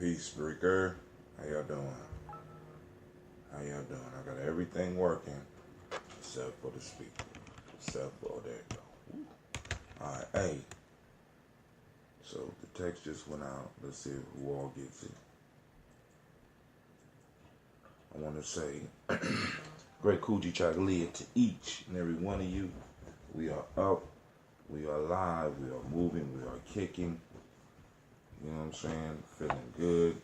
Peace, Breaker. How y'all doing? I got everything working except for the speaker. There you go. Alright, hey. So the text just went out. Let's see who all gets it. I want to say great Kujichagulia to each and every one of you. We are up. We are alive. We are moving. We are kicking. You know what I'm saying? Feeling good.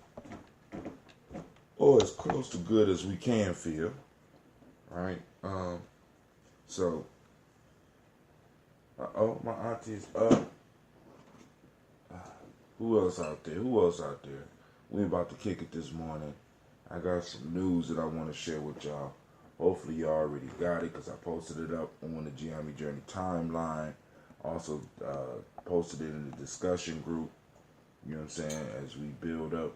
Or as close to good as we can feel. Right? So, my auntie's up. Who else out there? We about to kick it this morning. I got some news that I want to share with y'all. Hopefully y'all already got it because I posted it up on the Gye-Nyame Journey timeline. Also posted it in the discussion group. You know what I'm saying? As we build up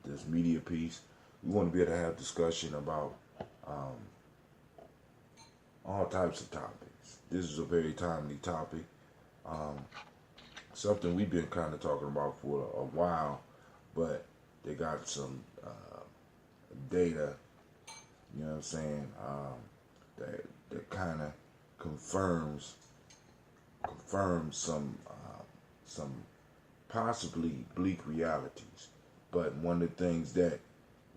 this media piece, we want to be able to have discussion about all types of topics. This is a very timely topic. Something we've been kind of talking about for a while, but they got some data, you know what I'm saying, that kind of confirms some possibly bleak realities. But one of the things that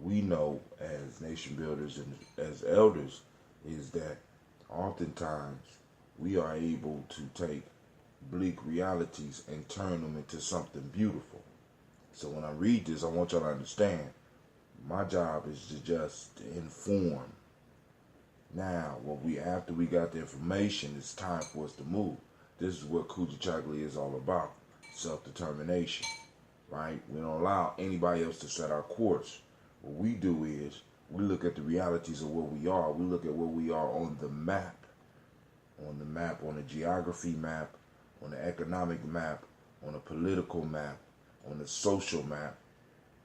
we know as nation builders and as elders is that oftentimes we are able to take bleak realities and turn them into something beautiful. So when I read this, I want y'all to understand my job is to just inform. Now, after we got the information, it's time for us to move. This is what Kujichagulia is all about. Self-determination, right? We don't allow anybody else to set our course. What we do is we look at the realities of where we are. We look at where we are on the map, on the geography map, on the economic map, on the political map, on the social map,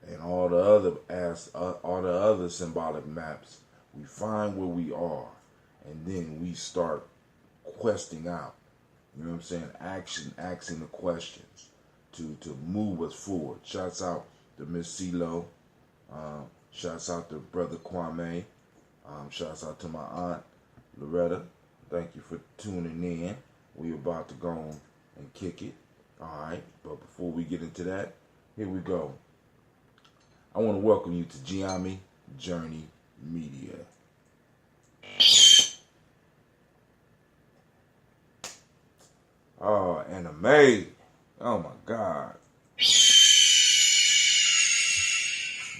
and all the other symbolic maps. We find where we are, and then we start questing out. You know what I'm saying? Asking the questions to move us forward. Shouts out to Miss CeeLo. Shouts out to Brother Kwame. Shouts out to my aunt Loretta. Thank you for tuning in. We about to go and kick it. All right. But before we get into that, here we go. I want to welcome you to Gye-Nyame Journey Media. Oh, anime. Oh my God.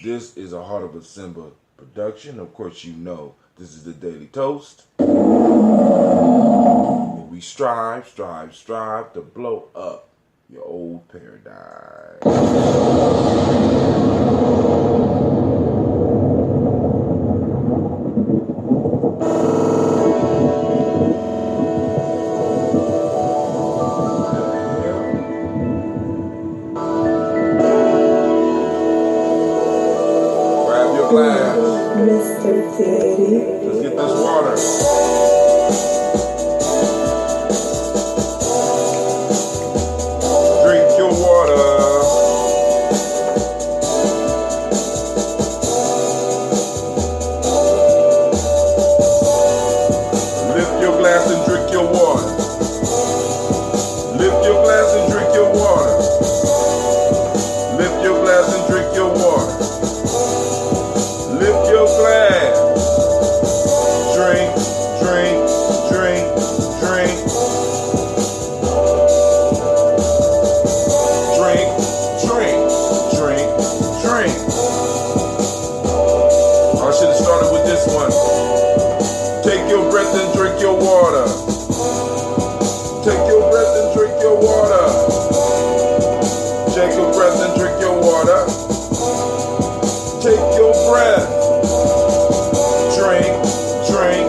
This is a Heart of a Simba production. Of course, you know this is the Daily Toast. Where we strive to blow up your old paradigm. Let's get this water. Drink your water. Lift your glass and drink your water. Lift your glass and drink your water. Lift your glass and drink your water. Lift your glass. Drink, drink, drink, drink. Drink, drink, drink, drink. I should have started with this one. Take your breath and drink your water. Take your breath and drink your water. Take your breath and drink your water. Take your breath. Drink, drink,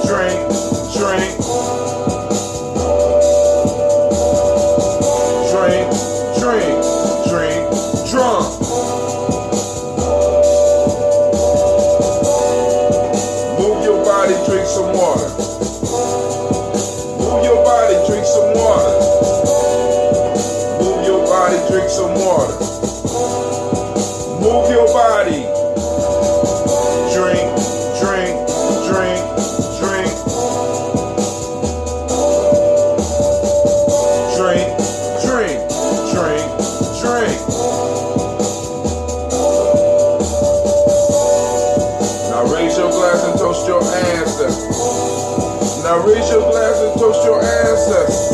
drink, drink. Drink, drink, drink, drunk. Move your body, drink some water. Move your body, drink some water. Move your body, drink some water. drink. Now raise your glass and toast your ancestors. Now raise your glass and toast your ancestors.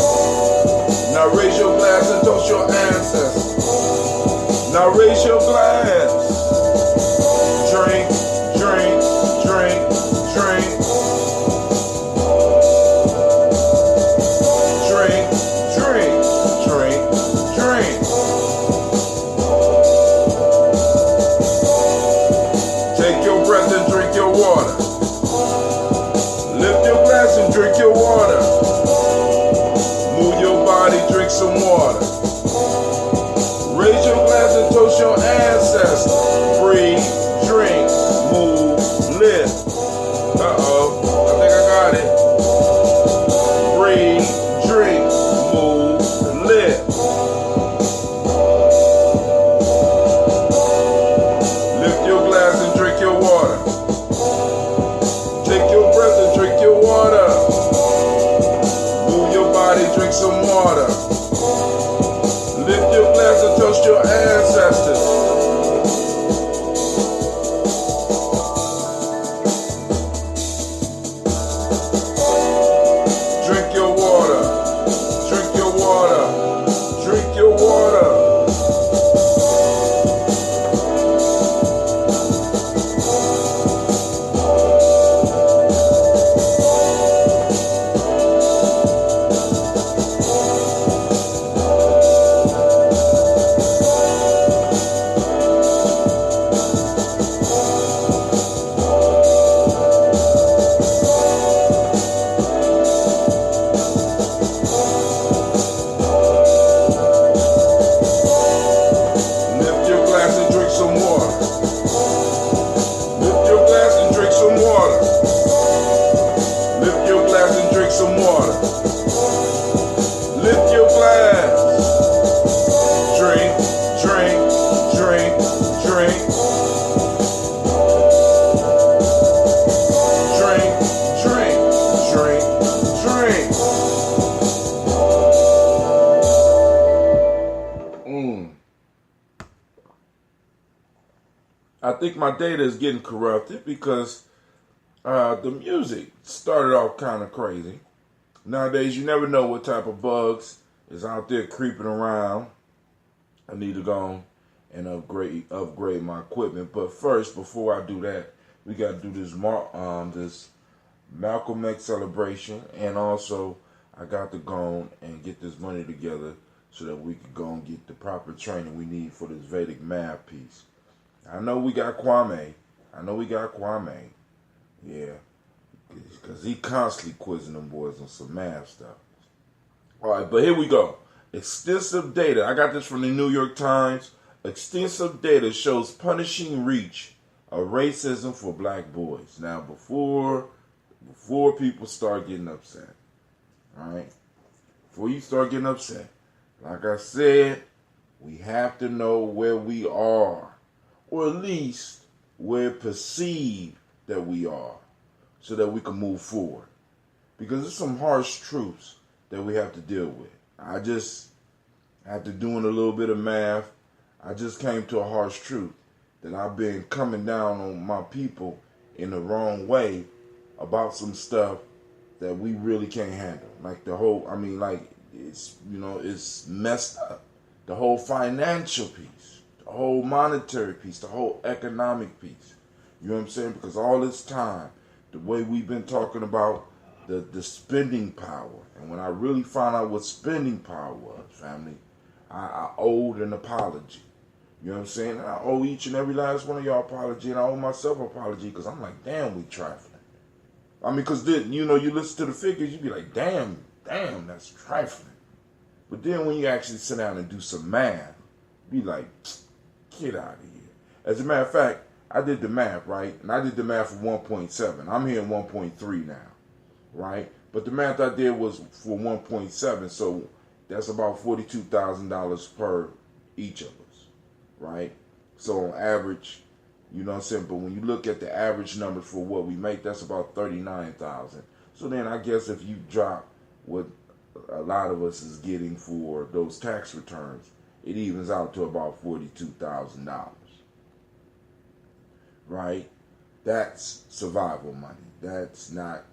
Now raise your glass and toast your ancestors. Now raise your glass. Drink, drink, drink, drink. Drink, drink, drink, drink. Take your breath and drink your water. Lift your glass and drink your water. Move your body, drink some water. Raise your glass and toast your ancestors. Breathe, drink, move, live. Uh-oh, I think I got it. Breathe, drink, move, live. Lift your glass and drink your water. Take your breath and drink your water. Move your body, drink some water. Lift your glass and toast your ancestors. Drink your water. Drink your water. Drink your water. Lift your glass and drink some water. Lift your glass and drink some water. Lift your glass and drink some water. Lift your glass. Drink, drink, drink, drink. Drink, drink, drink, drink. I think my data is getting corrupted because the music started off kind of crazy. Nowadays, you never know what type of bugs is out there creeping around. I need to go and upgrade my equipment. But first, before I do that, we got to do this Malcolm X celebration, and also I got to go and get this money together so that we can go and get the proper training we need for this Vedic math piece. I know we got Kwame. Yeah, because he constantly quizzing them boys on some math stuff. All right, but here we go. Extensive data. I got this from the New York Times. Extensive data shows punishing reach of racism for black boys. Now, before people start getting upset, all right? Before you start getting upset, like I said, we have to know where we are, or at least where perceived that we are, so that we can move forward. Because there's some harsh truths that we have to deal with. I just, after doing a little bit of math, I just came to a harsh truth that I've been coming down on my people in the wrong way about some stuff that we really can't handle. Like it's messed up. The whole financial piece, the whole monetary piece, the whole economic piece. You know what I'm saying? Because all this time, the way we've been talking about the spending power, and when I really found out what spending power was, family, I owed an apology. You know what I'm saying? And I owe each and every last one of y'all apology, and I owe myself an apology, because I'm like, damn, we trifling. I mean, because you listen to the figures, you be like, damn, that's trifling. But then when you actually sit down and do some math, be like, get out of here. As a matter of fact, I did the math, right? And I did the math for 1.7. I'm here at 1.3 now, right? But the math I did was for 1.7, so that's about $42,000 per each of us, right? So on average, you know what I'm saying? But when you look at the average numbers for what we make, that's about $39,000. So then I guess if you drop what a lot of us is getting for those tax returns, it evens out to about $42,000. Right? That's survival money. That's not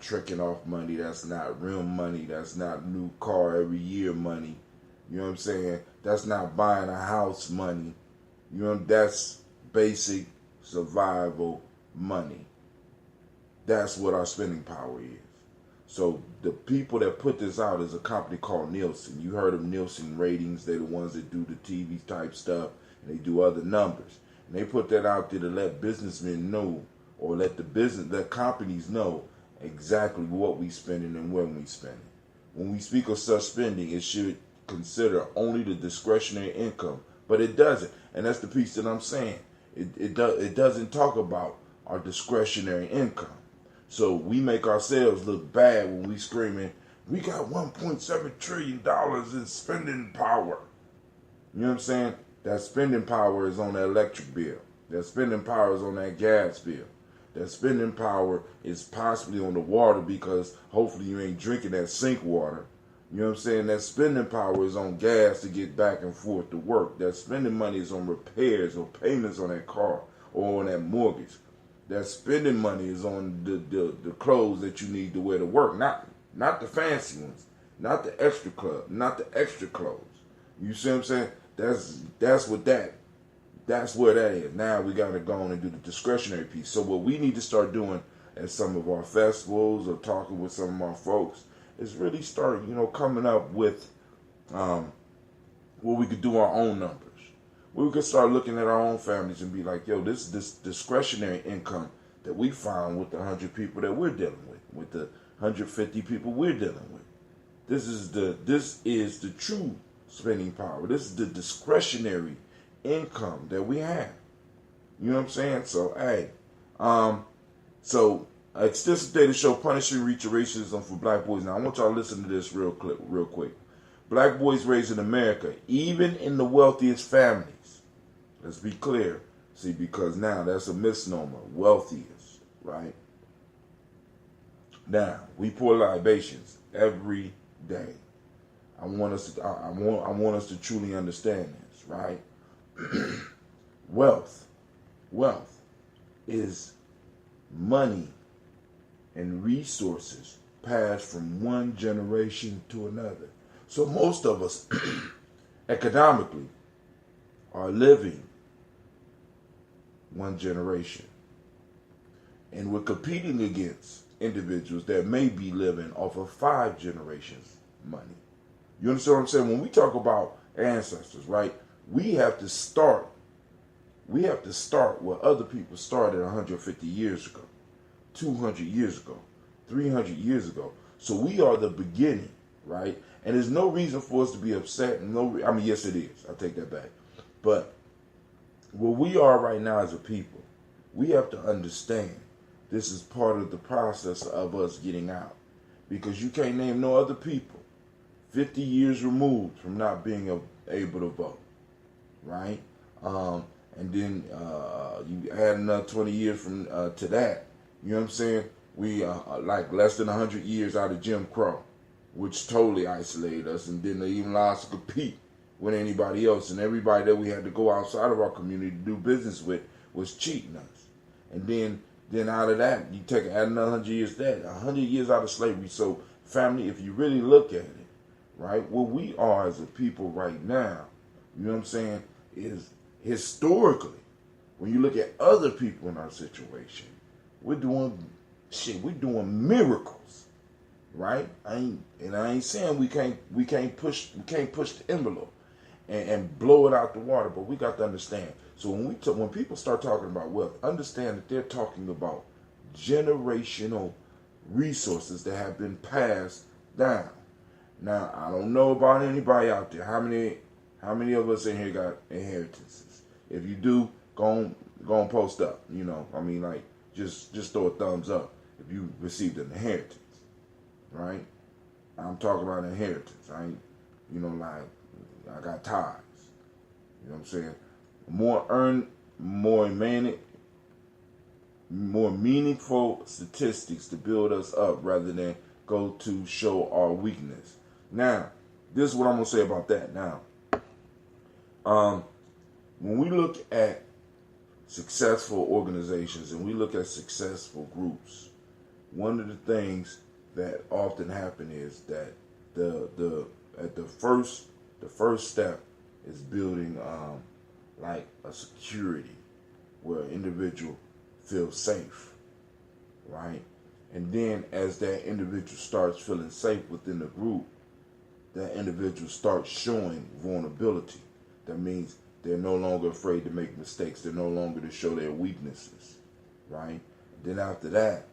tricking off money. That's not real money. That's not new car every year money. You know what I'm saying? That's not buying a house money. You know, that's basic survival money. That's what our spending power is. So the people that put this out is a company called Nielsen. You heard of Nielsen ratings. They're the ones that do the TV type stuff, and they do other numbers. And they put that out there to let businessmen know, or let companies know exactly what we spending and when we spending. When we speak of such spending, it should consider only the discretionary income, but it doesn't. And that's the piece that I'm saying. It doesn't talk about our discretionary income. So we make ourselves look bad when we screaming, we got $1.7 trillion in spending power. You know what I'm saying? That spending power is on that electric bill. That spending power is on that gas bill. That spending power is possibly on the water, because hopefully you ain't drinking that sink water. You know what I'm saying? That spending power is on gas to get back and forth to work. That spending money is on repairs or payments on that car or on that mortgage. That spending money is on the clothes that you need to wear to work. Not the fancy ones. Not the extra clothes. You see what I'm saying? That's where that is. Now we got to go on and do the discretionary piece. So what we need to start doing at some of our festivals or talking with some of our folks is really start, coming up with where we could do our own numbers. We could start looking at our own families and be like, yo, this discretionary income that we found with the 100 people that we're dealing with the 150 people we're dealing with. This is the true spending power. This is the discretionary income that we have. You know what I'm saying? So, hey, extensive data show punishing racism for black boys. Now, I want y'all to listen to this real quick. Black boys raised in America, even in the wealthiest families. Let's be clear. See, because now that's a misnomer. Wealthiest, right? Now, we pour libations every day. I want us to truly understand this, right? Wealth is money and resources passed from one generation to another. So most of us, economically, are living one generation. And we're competing against individuals that may be living off of 5 generations' money. You understand what I'm saying? When we talk about ancestors, right, we have to start where other people started 150 years ago, 200 years ago, 300 years ago. So we are the beginning, right? And there's no reason for us to be upset. Yes, it is. I take that back. But where we are right now as a people, we have to understand this is part of the process of us getting out. Because you can't name no other people 50 years removed from not being able to vote, right? And then you add another 20 years from to that. You know what I'm saying? We like less than 100 years out of Jim Crow, which totally isolated us and didn't even allow us to compete with anybody else. And everybody that we had to go outside of our community to do business with was cheating us. And then out of that, you add another 100 years to that, 100 years out of slavery. So family, if you really look at it, right, what we are as a people right now, you know what I'm saying, is historically, when you look at other people in our situation, we're doing miracles, right? I ain't saying we can't push the envelope and blow it out the water, but we got to understand. So when people start talking about wealth, understand that they're talking about generational resources that have been passed down. Now, I don't know about anybody out there. How many of us in here got inheritances? If you do, go on post up. Just throw a thumbs up if you received an inheritance, right? I'm talking about inheritance. I ain't, I got ties. You know what I'm saying? More meaningful statistics to build us up rather than go to show our weakness. Now, this is what I'm going to say about that. Now, When we look at successful organizations and we look at successful groups, one of the things that often happen is that the first step is building like a security where an individual feels safe, right? And then as that individual starts feeling safe within the group, that individual starts showing vulnerability. That means they're no longer afraid to make mistakes. They're no longer to show their weaknesses, right? Then after that,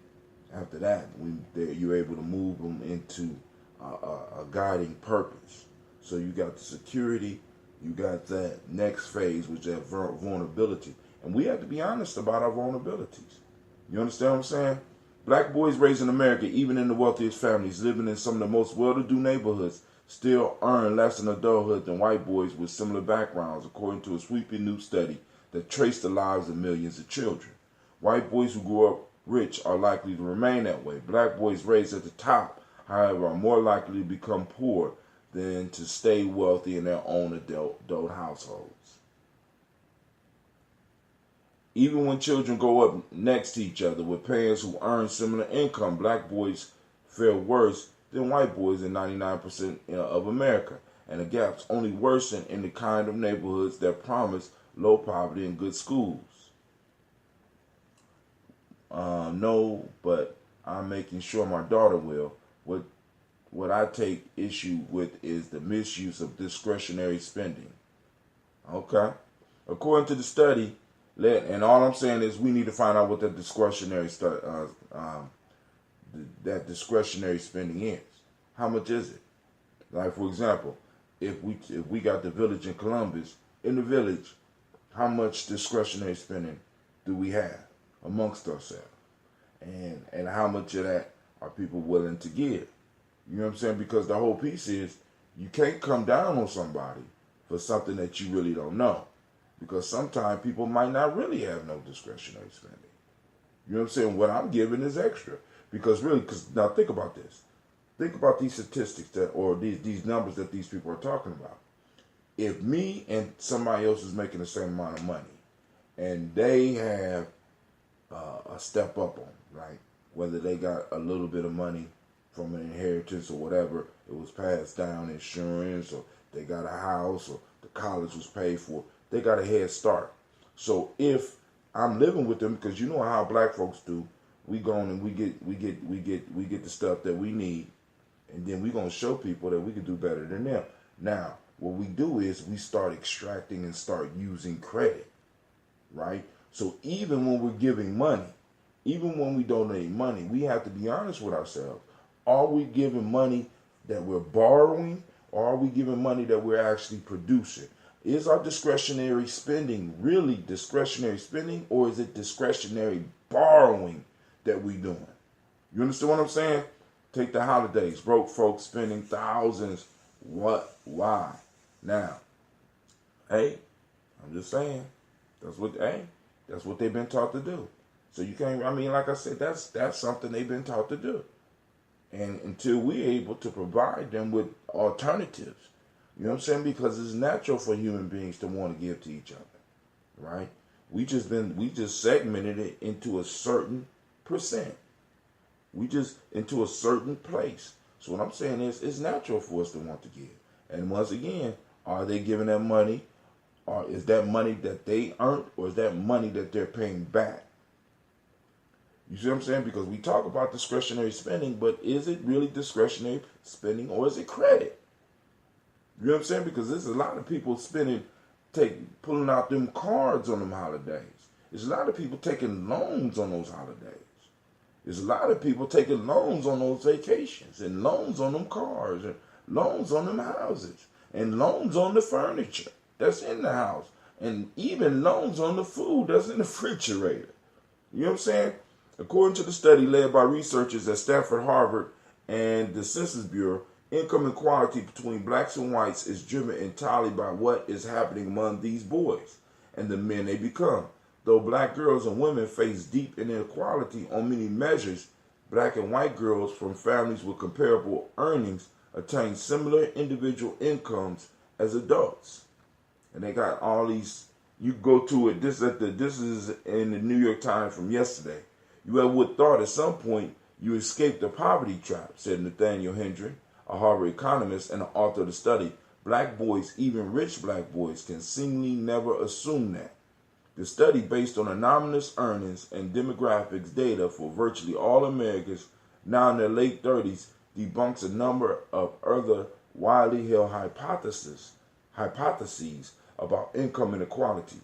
you're able to move them into a guiding purpose. So you got the security, you got that next phase, which is vulnerability. And we have to be honest about our vulnerabilities. You understand what I'm saying? Black boys raised in America, even in the wealthiest families, living in some of the most well-to-do neighborhoods, still earn less in adulthood than white boys with similar backgrounds, according to a sweeping new study that traced the lives of millions of children. White boys who grew up rich are likely to remain that way. Black boys raised at the top, however, are more likely to become poor than to stay wealthy in their own adult households. Even when children grow up next to each other with parents who earn similar income, black boys fare worse than white boys in 99% of America. And the gaps only worsen in the kind of neighborhoods that promise low poverty and good schools. No, but I'm making sure my daughter will. What I take issue with is the misuse of discretionary spending. Okay? According to the study, and all I'm saying is we need to find out what that discretionary spending is. How much is it? Like, for example, if we got the village in Columbus, in the village, how much discretionary spending do we have amongst ourselves? And how much of that are people willing to give? You know what I'm saying? Because the whole piece is you can't come down on somebody for something that you really don't know. Because sometimes people might not really have no discretionary spending. You know what I'm saying? What I'm giving is extra. Because now think about this. Think about these statistics or these numbers that these people are talking about. If me and somebody else is making the same amount of money and they have a step up on, right? Whether they got a little bit of money from an inheritance or whatever, it was passed down, insurance, or they got a house, or the college was paid for, they got a head start. So if I'm living with them, because you know how black folks do, we go on and we get the stuff that we need, and then we're gonna show people that we can do better than them. Now, what we do is we start extracting and start using credit, right? So even when we're giving money, even when we donate money, we have to be honest with ourselves. Are we giving money that we're borrowing, or are we giving money that we're actually producing? Is our discretionary spending really discretionary spending, or is it discretionary borrowing that we're doing? You understand what I'm saying? Take the holidays. Broke folks spending thousands. What? Why? Now, hey, I'm just saying. That's what they've been taught to do. So you can't, like I said, that's something they've been taught to do. And until we're able to provide them with alternatives, you know what I'm saying? Because it's natural for human beings to want to give to each other, right? We just segmented it into a certain percent. Into a certain place. So what I'm saying is, it's natural for us to want to give. And once again, are they giving that money, or is that money that they earned, or is that money that they're paying back? You see what I'm saying? Because we talk about discretionary spending, but is it really discretionary spending, or is it credit? You know what I'm saying? Because there's a lot of people pulling out them cards on them holidays. There's a lot of people taking loans on those holidays. There's a lot of people taking loans on those vacations, and loans on them cars, and loans on them houses, and loans on the furniture that's in the house, and even loans on the food that's in the refrigerator. You know what I'm saying? According to the study led by researchers at Stanford, Harvard, and the Census Bureau, income inequality between blacks and whites is driven entirely by what is happening among these boys and the men they become. Though black girls and women face deep inequality on many measures, black and white girls from families with comparable earnings attain similar individual incomes as adults. and they got all these. You go to it. This is in the New York Times from yesterday. You ever would thought at some point you escaped the poverty trap, said Nathaniel Hendry, a Harvard economist and an author of the study. Black boys, even rich black boys, can seemingly never assume that. The study, based on anonymous earnings and demographics data for virtually all Americans now in their late 30s, debunks a number of other widely held hypotheses about income inequality.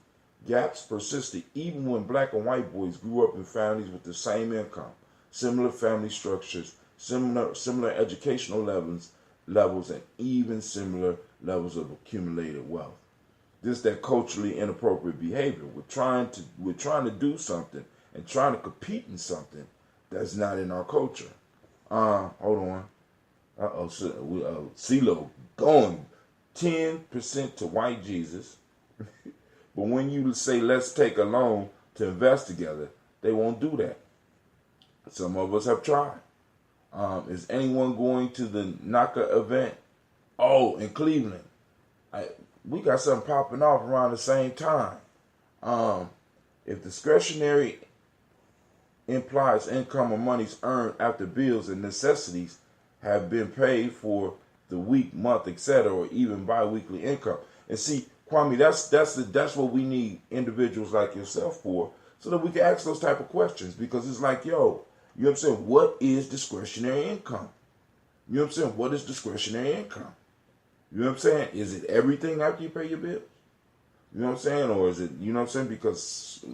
Gaps persisted even when black and white boys grew up in families with the same income, similar family structures, similar educational levels, and even similar levels of accumulated wealth. This that culturally inappropriate behavior. We're trying to do something and trying to compete in something that's not in our culture. Hold on. CeeLo going 10% to white Jesus. But when you say let's take a loan to invest together, they won't do that. Some of us have tried. Is anyone going to the NACA event? Oh, in Cleveland. We got something popping off around the same time. If discretionary implies income or monies earned after bills and necessities have been paid for the week, month, etc., or even bi-weekly income. And see, Kwame, that's what we need individuals like yourself for, so that we can ask those type of questions. Because it's like, yo, you know what I'm saying? What is discretionary income? You know what I'm saying? What is discretionary income? You know what I'm saying? Is it everything after you pay your bills? You know what I'm saying? Or is it, you know what I'm saying? Because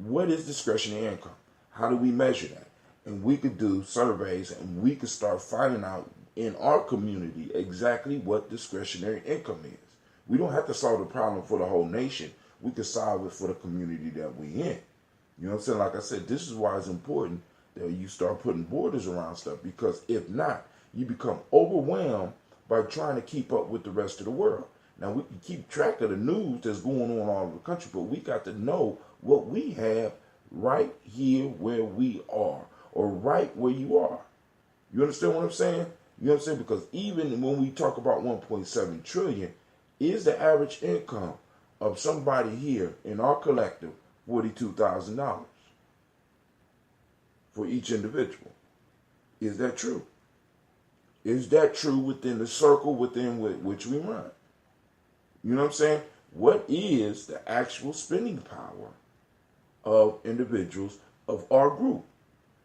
what is discretionary income? How do we measure that? And we could do surveys and we could start finding out in our community exactly what discretionary income is. We don't have to solve the problem for the whole nation. We could solve it for the community that we in. You know what I'm saying? Like I said, this is why it's important that you start putting borders around stuff, because if not, you become overwhelmed by trying to keep up with the rest of the world. Now, we can keep track of the news that's going on all over the country, but we got to know what we have right here where we are, or right where you are. You understand what I'm saying? You know what I'm saying? Because even when we talk about 1.7 trillion, is the average income of somebody here in our collective $42,000 for each individual? Is that true? Is that true within the circle within which we run? You know what I'm saying? What is the actual spending power of individuals of our group?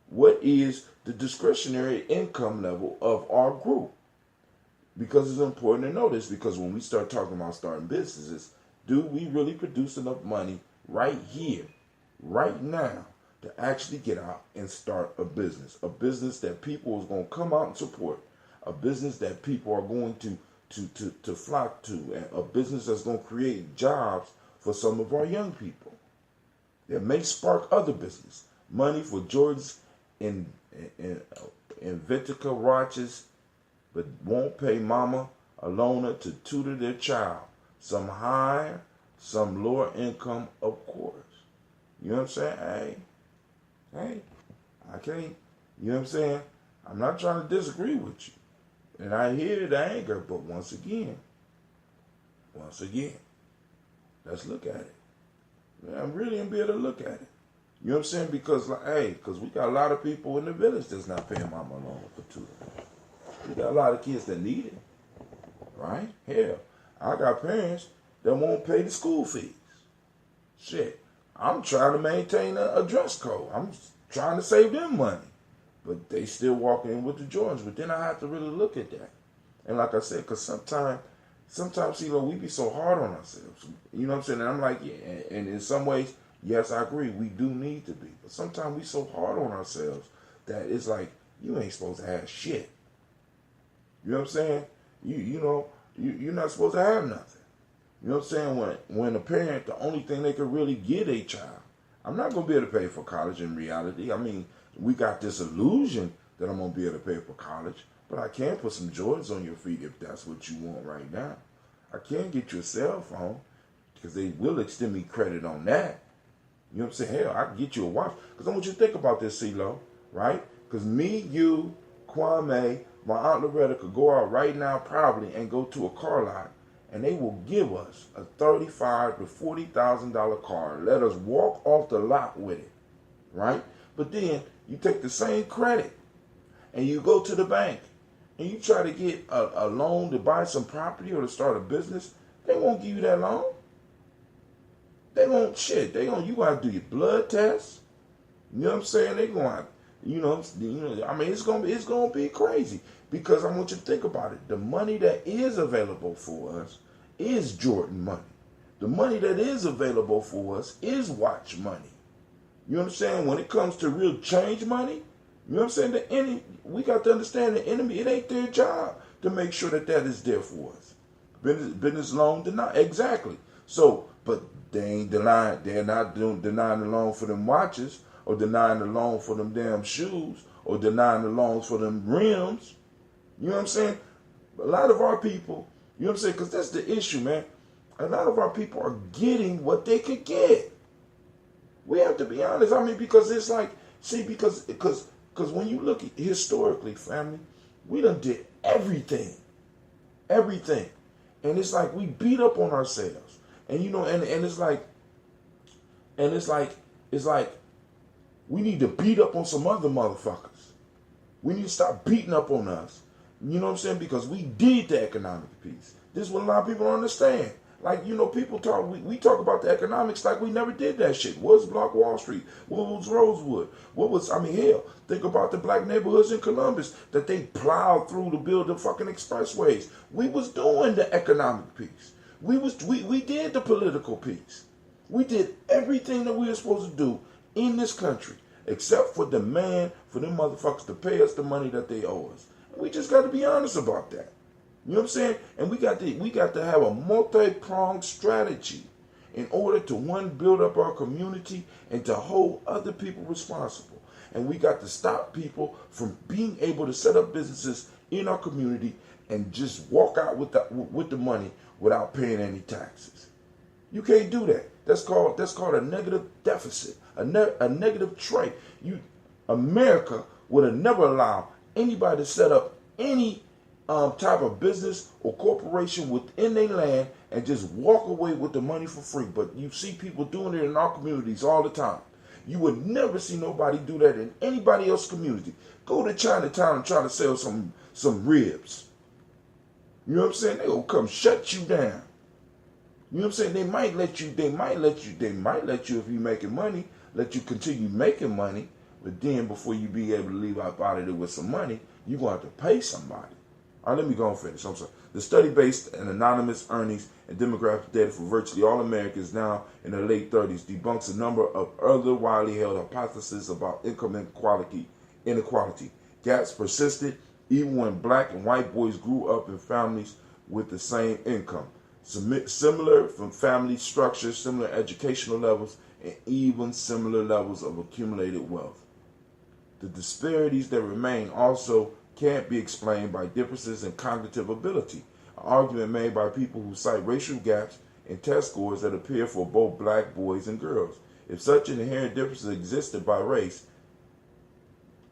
What is the discretionary income level of our group? Because it's important to know this, because when we start talking about starting businesses, do we really produce enough money right here, right now, to actually get out and start a business that people is going to come out and support, a business that people are going to flock to, and a business that's going to create jobs for some of our young people, that may spark other business, money for Jordans and Vitica watches, but won't pay mama a loaner to tutor their child. Some higher, some lower income, of course. You know what I'm saying? Hey, I can't, you know what I'm saying? I'm not trying to disagree with you. And I hear the anger, but once again, let's look at it. I'm really going to be able to look at it. You know what I'm saying? Because we got a lot of people in the village that's not paying mama loan for tutoring. We got a lot of kids that need it, right? Hell, I got parents that won't pay the school fees. Shit, I'm trying to maintain a dress code. I'm trying to save them money. But they still walk in with the Jordans. But then I have to really look at that. And like I said, because sometimes, we be so hard on ourselves. You know what I'm saying? And I'm like, yeah, and in some ways, yes, I agree, we do need to be. But sometimes we so hard on ourselves that it's like, you ain't supposed to have shit. You know what I'm saying? You're not supposed to have nothing. You know what I'm saying? When a parent, the only thing they could really get a child, I'm not going to be able to pay for college in reality. I mean, we got this illusion that I'm going to be able to pay for college, but I can put some Jordans on your feet if that's what you want right now. I can get you a cell phone because they will extend me credit on that. You know what I'm saying? Hell, I can get you a watch. Because I want you to think about this, CeeLo, right? Because me, you, Kwame, my Aunt Loretta could go out right now probably and go to a car lot and they will give us a $35,000 to $40,000 car. Let us walk off the lot with it, right? But then you take the same credit and you go to the bank and you try to get a loan to buy some property or to start a business. They won't give you that loan. They won't shit. You gotta do your blood test. You know what I'm saying? They gonna, I mean, it's gonna be crazy, because I want you to think about it. The money that is available for us is Jordan money. The money that is available for us is watch money. You understand? When it comes to real change money, you know what I'm saying? We got to understand the enemy. It ain't their job to make sure that is there for us. Business loan denied. Exactly. So, but they ain't denying. They're not denying the loan for them watches, or denying the loan for them damn shoes, or denying the loans for them rims. You know what I'm saying? A lot of our people, you know what I'm saying? Because that's the issue, man. A lot of our people are getting what they could get. We have to be honest. I mean, because it's like, see, because when you look at historically, family, we done did everything. Everything. And it's like we beat up on ourselves. And it's like we need to beat up on some other motherfuckers. We need to stop beating up on us. You know what I'm saying? Because we did the economic piece. This is what a lot of people don't understand. Like, people talk, we talk about the economics like we never did that shit. What was Block Wall Street? What was Rosewood? Hell, think about the black neighborhoods in Columbus that they plowed through to build the fucking expressways. We was doing the economic piece. We did the political piece. We did everything that we were supposed to do in this country, except for demand for them motherfuckers to pay us the money that they owe us. We just got to be honest about that. You know what I'm saying? And we got to have a multi-pronged strategy in order to, one, build up our community, and to hold other people responsible. And we got to stop people from being able to set up businesses in our community and just walk out with the money without paying any taxes. You can't do that. That's called a negative deficit, a negative trait. America would have never allowed anybody to set up any type of business or corporation within their land and just walk away with the money for free. But you see people doing it in our communities all the time. You would never see nobody do that in anybody else's community. Go to Chinatown and try to sell some ribs. You know what I'm saying? They gonna come shut you down. You know what I'm saying? They might let you if you're making money, let you continue making money, but then before you be able to leave out of there with some money, you're gonna have to pay somebody. All right, let me go and finish. I'm sorry. The study based on anonymous earnings and demographic data for virtually all Americans now in their late 30s debunks a number of other widely held hypotheses about income inequality. Gaps persisted even when black and white boys grew up in families with the same income. Similar from family structures, similar educational levels, and even similar levels of accumulated wealth. The disparities that remain also can't be explained by differences in cognitive ability, an argument made by people who cite racial gaps in test scores that appear for both black boys and girls. If such inherent differences existed by race,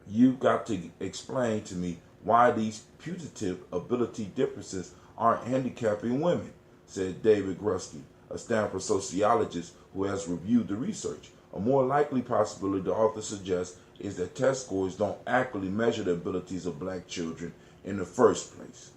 you've got to explain to me why these putative ability differences aren't handicapping women, said David Grusky, a Stanford sociologist who has reviewed the research. A more likely possibility, the author suggests, is that test scores don't accurately measure the abilities of black children in the first place.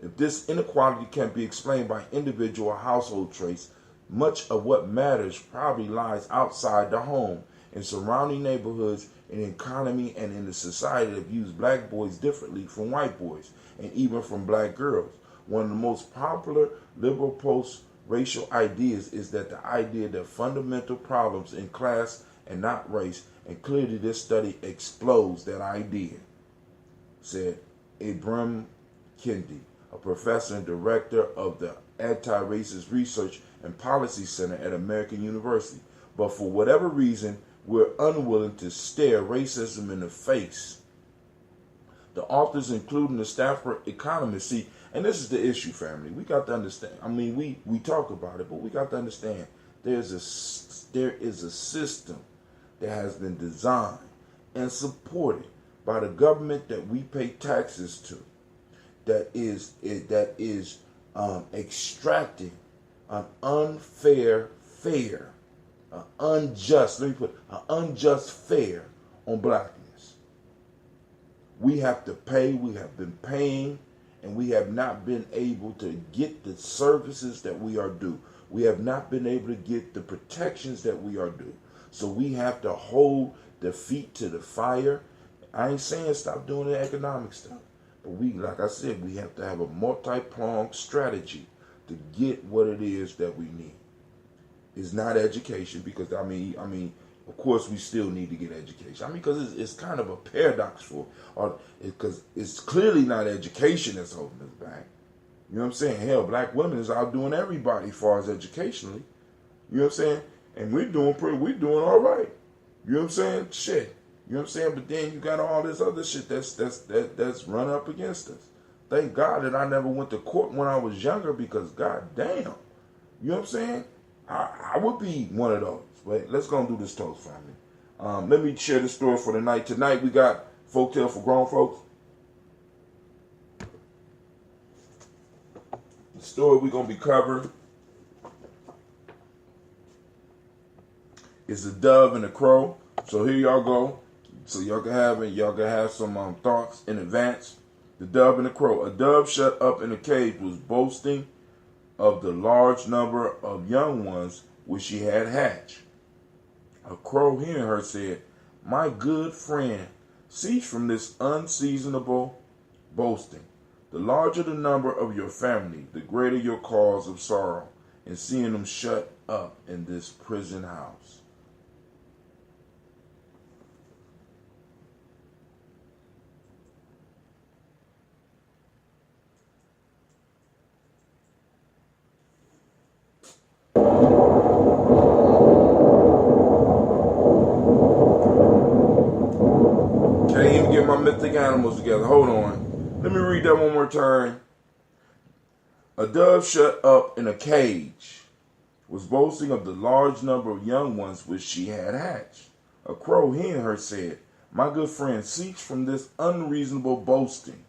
If this inequality can be explained by individual household traits, much of what matters probably lies outside the home, in surrounding neighborhoods, in the economy, and in the society that views black boys differently from white boys, and even from black girls. One of the most popular liberal post-racial ideas is that the idea that fundamental problems in class and not race, and clearly this study explodes that idea, said Ibram Kendi, a professor and director of the Anti-Racist Research and Policy Center at American University. But for whatever reason, we're unwilling to stare racism in the face. The authors, including the Stanford economists, see, and this is the issue, family. We got to understand. I mean, we talk about it, but we got to understand there is a system that has been designed and supported by the government that we pay taxes to, that is extracting an unfair fare, an unjust, let me put an unjust fare on blackness. We have to pay, we have been paying, and we have not been able to get the services that we are due. We have not been able to get the protections that we are due. So we have to hold the feet to the fire. I ain't saying stop doing the economic stuff, but we, like I said, we have to have a multi-pronged strategy to get what it is that we need. It's not education, because I mean, of course we still need to get education. I mean, because it's kind of a paradoxful, or because it's clearly not education that's holding us back. You know what I'm saying? Hell, black women is outdoing everybody as far as educationally. You know what I'm saying? And we're doing all right. You know what I'm saying? Shit. You know what I'm saying? But then you got all this other shit that's run up against us. Thank God that I never went to court when I was younger, because god damn. You know what I'm saying? I would be one of those. But let's go and do this toast, family. Let me share the story for the night. Tonight we got Folktale for Grown Folks. The story we're going to be covering is The Dove and the Crow. So here y'all go. So y'all can have some thoughts in advance. The Dove and the Crow. A dove shut up in a cage was boasting of the large number of young ones which she had hatched. A crow hearing her said, "My good friend, cease from this unseasonable boasting. The larger the number of your family, the greater your cause of sorrow in seeing them shut up in this prison house." Can't even get my mythic animals together. Hold on. Let me read that one more time. A dove shut up in a cage was boasting of the large number of young ones which she had hatched. A crow hearing her said, "My good friend, cease from this unreasonable boasting.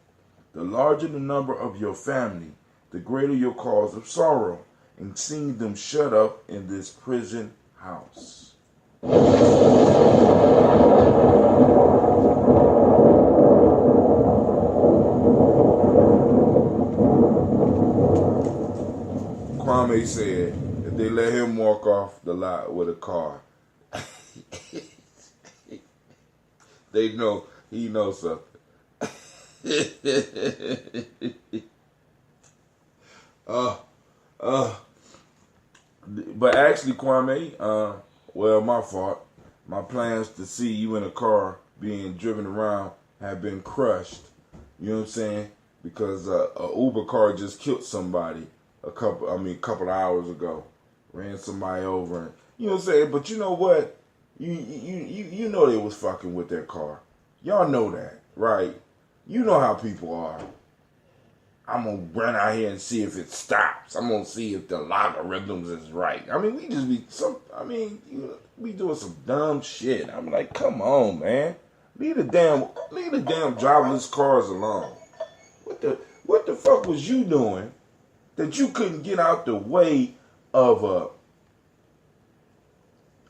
The larger the number of your family, the greater your cause of sorrow in seeing them shut up in this prison house." Kwame said if they let him walk off the lot with a car, they know he knows something. But actually, Kwame, well, my fault. My plans to see you in a car being driven around have been crushed. You know what I'm saying? Because a Uber car just killed somebody a couple of hours ago. Ran somebody over, and you know what I'm saying? But you know what? You know they was fucking with their car. Y'all know that, right? You know how people are. I'm gonna run out here and see if it stops. I'm gonna see if the logarithms is right. I mean, we doing some dumb shit. I'm like, come on, man. Leave the damn driverless cars alone. What the fuck was you doing that you couldn't get out the way of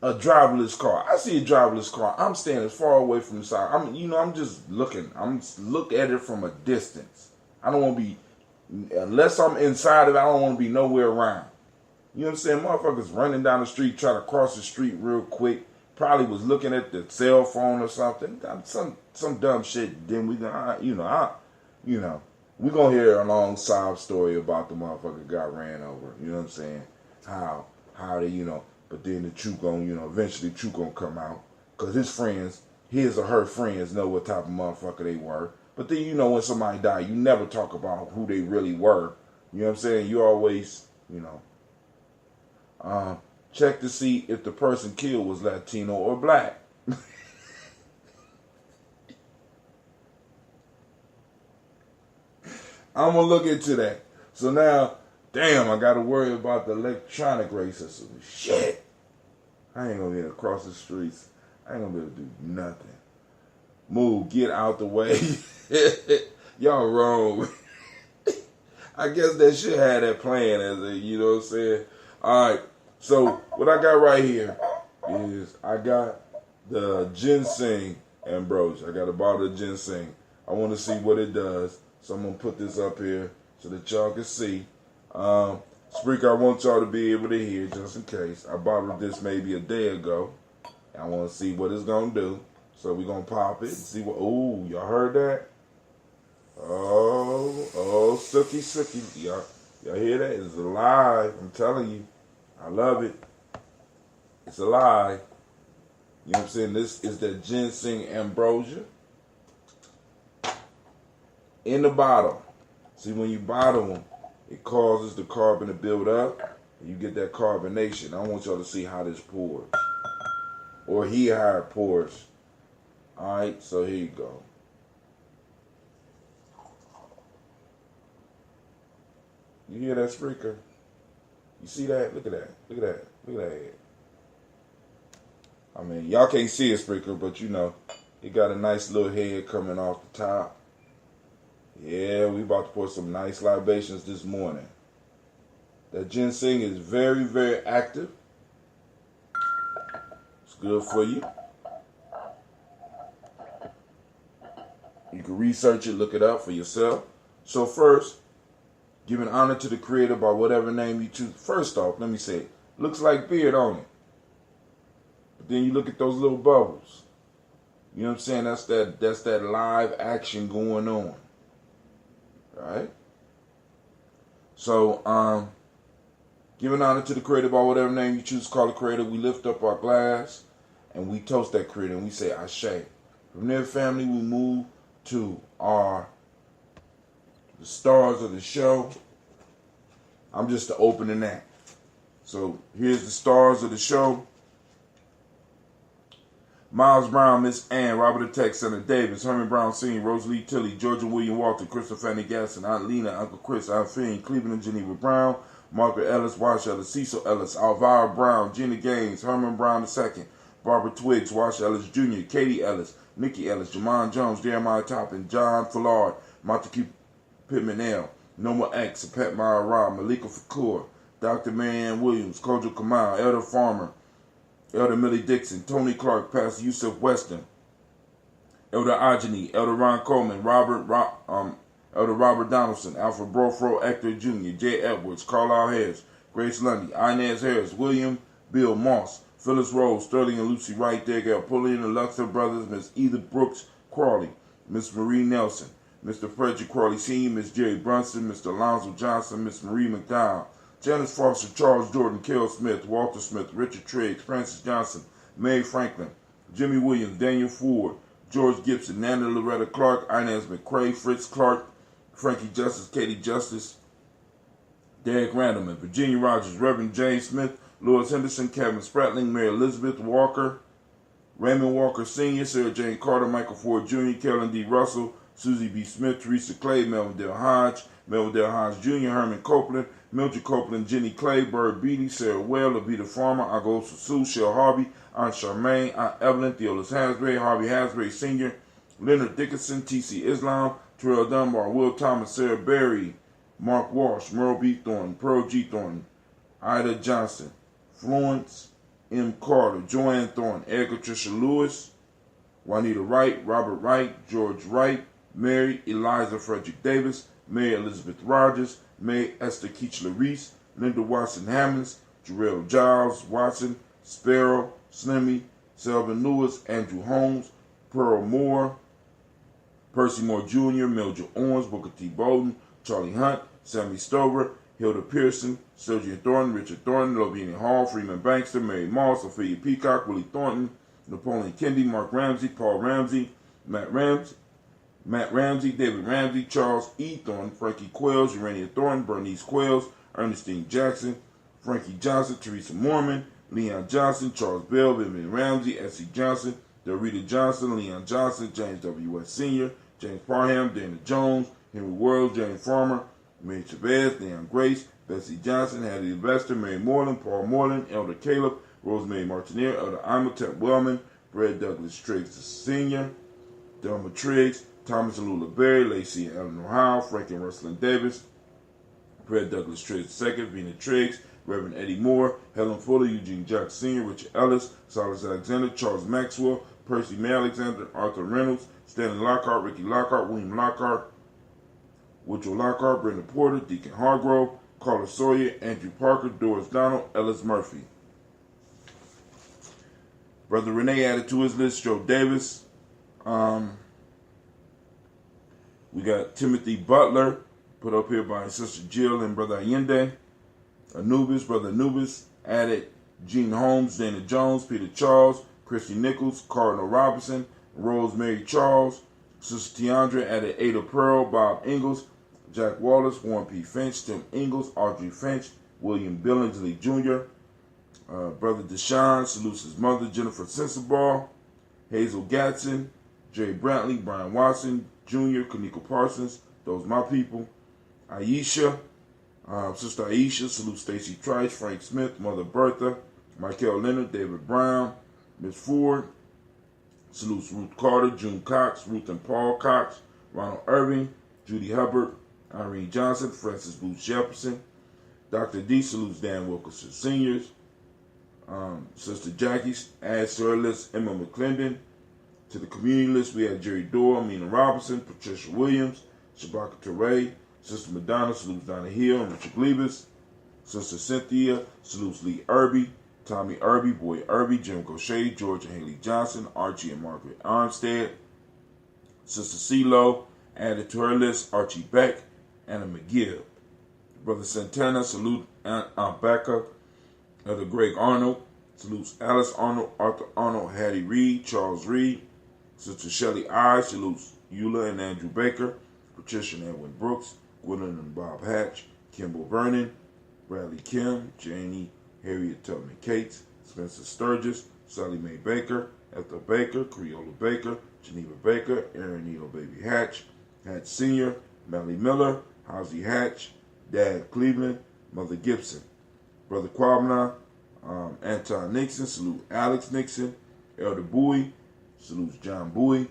a driverless car? I see a driverless car. I'm standing as far away from the side. I'm just looking. Look at it from a distance. I don't want to be, unless I'm inside of it, I don't want to be nowhere around. You know what I'm saying? Motherfuckers running down the street, trying to cross the street real quick. Probably was looking at the cell phone or something. Some dumb shit. Then we gonna, we gonna hear a long sob story about the motherfucker got ran over. You know what I'm saying? How they, but then the truth gonna, eventually the truth gonna come out. Cause his or her friends know what type of motherfucker they were. But then, when somebody died, you never talk about who they really were. You know what I'm saying? You always, check to see if the person killed was Latino or black. I'm going to look into that. So now, damn, I got to worry about the electronic racism. Shit. I ain't going to be able to cross the streets. I ain't going to be able to do nothing. Move, get out the way. Y'all wrong. I guess that should have that plan as a, you know what I'm saying? All right. So what I got right here is I got the ginseng ambrosia. I got a bottle of ginseng. I want to see what it does. So I'm going to put this up here so that y'all can see. Spreaker, I want y'all to be able to hear just in case. I bottled this maybe a day ago. I want to see what it's going to do. So we're going to pop it and see what... Ooh, y'all heard that? Oh, sookie. Y'all hear that? It's alive. I'm telling you. I love it. It's alive. You know what I'm saying? This is the ginseng ambrosia in the bottle. See, when you bottle them, it causes the carbon to build up, and you get that carbonation. I want y'all to see how this pours, or how it pours. All right, so here you go. You hear that, Spreaker? You see that? Look at that. Look at that. Look at that. I mean, y'all can't see it, Spreaker, but you know, it got a nice little head coming off the top. Yeah, we about to pour some nice libations this morning. That ginseng is very, very active. It's good for you. You can research it, look it up for yourself. So first, giving honor to the Creator by whatever name you choose. First off, let me say, looks like beer, don't it? But then you look at those little bubbles. You know what I'm saying? That's that live action going on. Right? So, giving honor to the Creator by whatever name you choose to call the Creator, we lift up our glass and we toast that Creator and we say Ashe. From there, family, we move to the stars of the show. I'm just the opening act. So here's the stars of the show. Miles Brown, Miss Ann, Robert the Tech, Senator Davis, Herman Brown Sr., Rosalie Tilley, Georgia William Walter, Crystal Fanny Gasson, Aunt Lena, Uncle Chris, Aunt Fiend, Cleveland and Geneva Brown, Margaret Ellis, Wash Ellis, Cecil Ellis, Alvara Brown, Jenny Gaines, Herman Brown II, Barbara Twiggs, Wash Ellis Jr., Katie Ellis, Nikki Ellis, Jamon Jones, Jeremiah Toppin, John Fallard, Montague Pittman L, Noma X, Pat Mara Rob, Malika Fakur, Dr. Marianne Williams, Kojo Kamal, Elder Farmer, Elder Millie Dixon, Tony Clark, Pastor Yusuf Weston, Elder Ajani, Elder Ron Coleman, Elder Robert Donaldson, Alfred Brofro, Hector Jr., Jay Edwards, Carlisle Harris, Grace Lundy, Inez Harris, William Bill Moss, Phyllis Rose, Sterling and Lucy Wright, Degel Pullian, the Luxor Brothers, Miss Edith Brooks Crawley, Miss Marie Nelson, Mr. Frederick Crawley Sr., Miss Jerry Brunson, Mr. Alonzo Johnson, Miss Marie McDowell, Janice Foster, Charles Jordan, Carol Smith, Walter Smith, Richard Triggs, Francis Johnson, Mary Franklin, Jimmy Williams, Daniel Ford, George Gibson, Nana Loretta Clark, Inez McCrae, Fritz Clark, Frankie Justice, Katie Justice, Derek Randleman, Virginia Rogers, Reverend James Smith, Louis Henderson, Kevin Spratling, Mary Elizabeth Walker, Raymond Walker Sr., Sarah Jane Carter, Michael Ford Jr., Carolyn D. Russell, Susie B. Smith, Teresa Clay, Melvin Dale Hodge, Jr., Herman Copeland, Mildred Copeland, Jenny Clay, Bird Beatty, Sarah Well, Labita Farmer, Agosa Sue, Shell Harvey, Aunt Charmaine, Aunt Evelyn, Theolis Hasbury, Harvey Hasbury Sr., Leonard Dickinson, T.C. Islam, Terrell Dunbar, Will Thomas, Sarah Berry, Mark Walsh, Merle B. Thornton, Pearl G. Thornton, Ida Johnson, Florence M. Carter, Joanne Thornton, Edgar Tricia Lewis, Juanita Wright, Robert Wright, George Wright, Mary Eliza Frederick Davis, Mary Elizabeth Rogers, May Esther Keechler Reese, Linda Watson Hammonds, Jarrell Giles Watson, Sparrow, Slimmy, Selvin Lewis, Andrew Holmes, Pearl Moore, Percy Moore Jr., Mildred Owens, Booker T. Bowden, Charlie Hunt, Sammy Stover, Hilda Pearson, Sergeant Thornton, Richard Thornton, Lovinia Hall, Freeman Bankster, Mary Moss, Ophelia Peacock, Willie Thornton, Napoleon Kendi, Mark Ramsey, Paul Ramsey, Matt Ramsey, David Ramsey, Charles E. Thornton, Frankie Quells, Urania Thornton, Bernice Quells, Ernestine Jackson, Frankie Johnson, Teresa Mormon, Leon Johnson, Charles Bell, Vivian Ramsey, S.C. Johnson, Dorita Johnson, Leon Johnson, James W. West Sr., James Parham, Dana Jones, Henry World, James Farmer, Mary Chavez, Leon Grace, Bessie Johnson, Hattie Investor, Mary Moreland, Paul Moreland, Elder Caleb, Rosemary Martineer, Elder Imhotep Wellman, Fred Douglas Triggs Sr., Delma Triggs, Thomas and Lula Berry, Lacey and Eleanor Howe, Frank and Rustlin Davis, Fred Douglas Triggs II, Vena Triggs, Reverend Eddie Moore, Helen Fuller, Eugene Jackson Sr., Richard Ellis, Silas Alexander, Charles Maxwell, Percy May Alexander, Arthur Reynolds, Stanley Lockhart, Ricky Lockhart, William Lockhart, Woodrow Lockhart, Brenda Porter, Deacon Hargrove, Carla Sawyer, Andrew Parker, Doris Donald, Ellis Murphy. Brother Renee added to his list Joe Davis. We got Timothy Butler, put up here by Sister Jill and Brother Allende. Brother Anubis added Gene Holmes, Dana Jones, Peter Charles, Christy Nichols, Cardinal Robinson, Rosemary Charles. Sister Tiandra added Ada Pearl, Bob Ingalls, Jack Wallace, Warren P. Finch, Tim Ingalls, Audrey Finch, William Billingsley Jr., Brother Deshaun salutes his mother, Jennifer Sensabaugh, Hazel Gatson, Jay Brantley, Brian Watson Jr., Kanika Parsons, those my people. Aisha, Sister Aisha salutes Stacy Trice, Frank Smith, Mother Bertha, Michael Leonard, David Brown, Miss Ford, salutes Ruth Carter, June Cox, Ruth and Paul Cox, Ronald Irving, Judy Hubbard, Irene Johnson, Francis Booth Jefferson. Dr. D salutes Dan Wilkerson Sr., Sister Jackie adds to her list Emma McClendon. To the community list, we had Jerry Doyle, Mina Robinson, Patricia Williams, Shabaka Teray. Sister Madonna salutes Donna Hill and Richard Glebus. Sister Cynthia salutes Lee Irby, Tommy Irby, Boy Irby, Jim Gaucher, George and Haley Johnson, Archie and Margaret Armstead. Sister CeeLo added to her list Archie Beck, Anna McGill. Brother Santana salutes Aunt Becca. Elder Greg Arnold salutes Alice Arnold, Arthur Arnold, Hattie Reed, Charles Reed. Sister Shelley I salutes Eula and Andrew Baker, Patricia and Edwin Brooks, Gwendolyn and Bob Hatch, Kimball Vernon, Bradley Kim, Janie, Harriet Tubman Cates, Spencer Sturgis, Sally Mae Baker, Ethel Baker, Creola Baker, Geneva Baker, Aaron Neal Baby Hatch, Hatch Sr., Melly Miller, Housie Hatch, Dad Cleveland, Mother Gibson. Brother Kwabna, Anton Nixon, salute Alex Nixon. Elder Bowie, salutes John Bowie.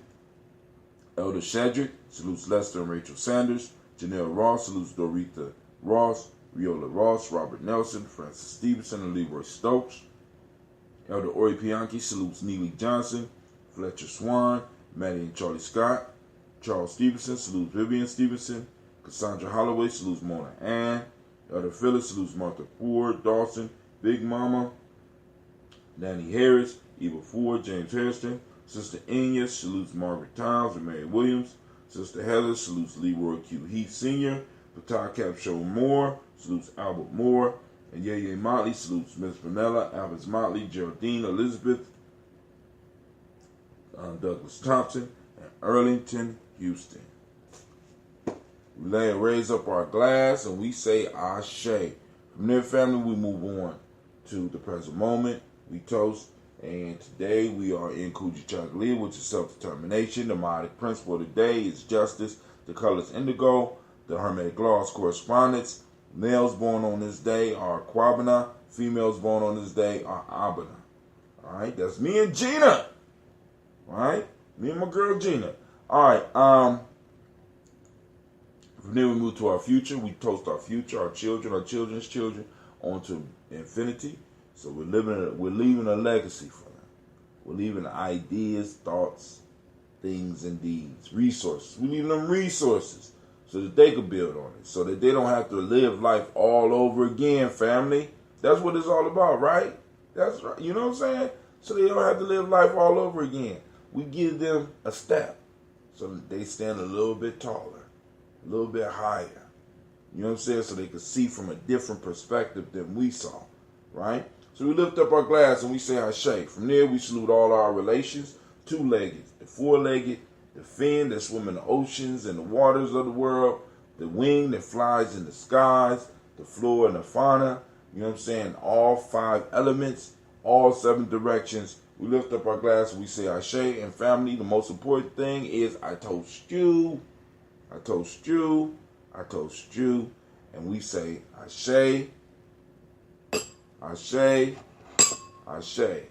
Elder Shadrick, salutes Lester and Rachel Sanders. Janelle Ross, salutes Dorita Ross. Riola Ross, Robert Nelson, Francis Stevenson, and Leroy Stokes. Elder Ori Pianki salutes Neely Johnson, Fletcher Swan, Maddie and Charlie Scott. Charles Stevenson salutes Vivian Stevenson. Cassandra Holloway salutes Mona Ann. Elder Phyllis salutes Martha Ford, Dawson, Big Mama, Danny Harris, Eva Ford, James Hairston. Sister Enya salutes Margaret Tiles and Mary Williams. Sister Heather salutes Leroy Q. Heath Sr. Patah Capshaw Moore salutes Albert Moore. And Yeye Motley salutes Miss Vanilla, Albert Motley, Geraldine Elizabeth, Douglas Thompson, and Arlington Houston. We raise up our glass and we say Ashe. From there, family, we move on to the present moment. We toast. And today we are in Kujichagulia, which is self-determination. The Modic principle of the day is justice. The color is indigo. The Hermetic laws correspondence. Males born on this day are Kwabena. Females born on this day are Abana. All right, that's me and Gina. All right, me and my girl Gina. All right, from there we move to our future. We toast our future, our children, our children's children, on to infinity. So we're leaving a legacy for them. We're leaving ideas, thoughts, things, and deeds, resources. We're leaving them resources so that they can build on it, so that they don't have to live life all over again, family. That's what it's all about, right? That's right. You know what I'm saying? So they don't have to live life all over again. We give them a step so that they stand a little bit taller, a little bit higher. You know what I'm saying? So they can see from a different perspective than we saw, right? So we lift up our glass and we say Ashe. From there, we salute all our relations, two-legged, the four-legged, the fin that swim in the oceans and the waters of the world, the wing that flies in the skies, the flora and the fauna, you know what I'm saying? All 5 elements, all 7 directions. We lift up our glass and we say Ashe. And family, the most important thing is I toast you, I toast you, I toast you. And we say Ashe, Ashe, Ashe.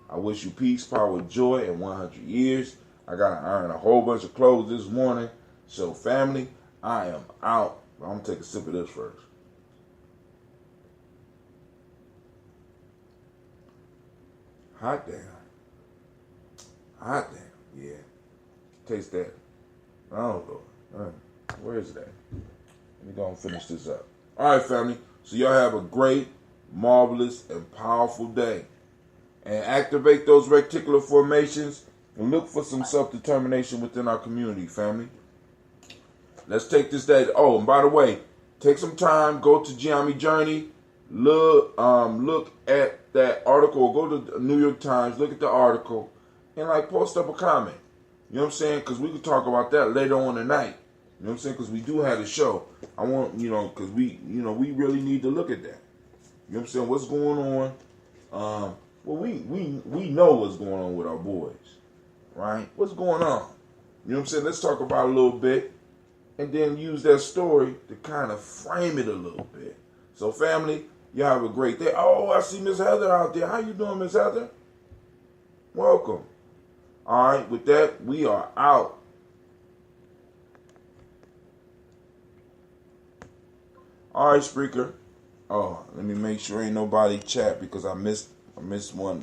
I wish you peace, power, joy, and 100 years. I got to iron a whole bunch of clothes this morning. So family, I am out. But I'm going to take a sip of this first. Hot damn. Hot damn. Yeah. Taste that. Oh, Lord. Where is that? Let me go and finish this up. All right, family. So y'all have a great, marvelous, and powerful day. And activate those reticular formations and look for some self-determination within our community, family. Let's take this day. Oh, and by the way, take some time, go to Gye-Nyame Journey, look at that article, go to the New York Times, look at the article, and like post up a comment. You know what I'm saying? Because we can talk about that later on tonight. You know what I'm saying? Because we do have a show. I want, because we really need to look at that. You know what I'm saying? What's going on? Well, we know what's going on with our boys, right? What's going on? You know what I'm saying? Let's talk about it a little bit and then use that story to kind of frame it a little bit. So, family, y'all have a great day. Oh, I see Miss Heather out there. How you doing, Miss Heather? Welcome. All right, with that, we are out. All right, Spreaker. Oh, let me make sure ain't nobody chat because I missed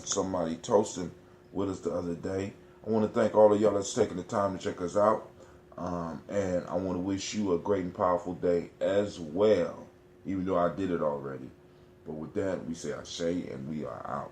somebody toasting with us the other day. I want to thank all of y'all that's taking the time to check us out. And I want to wish you a great and powerful day as well, even though I did it already. But with that, we say Ashe and we are out.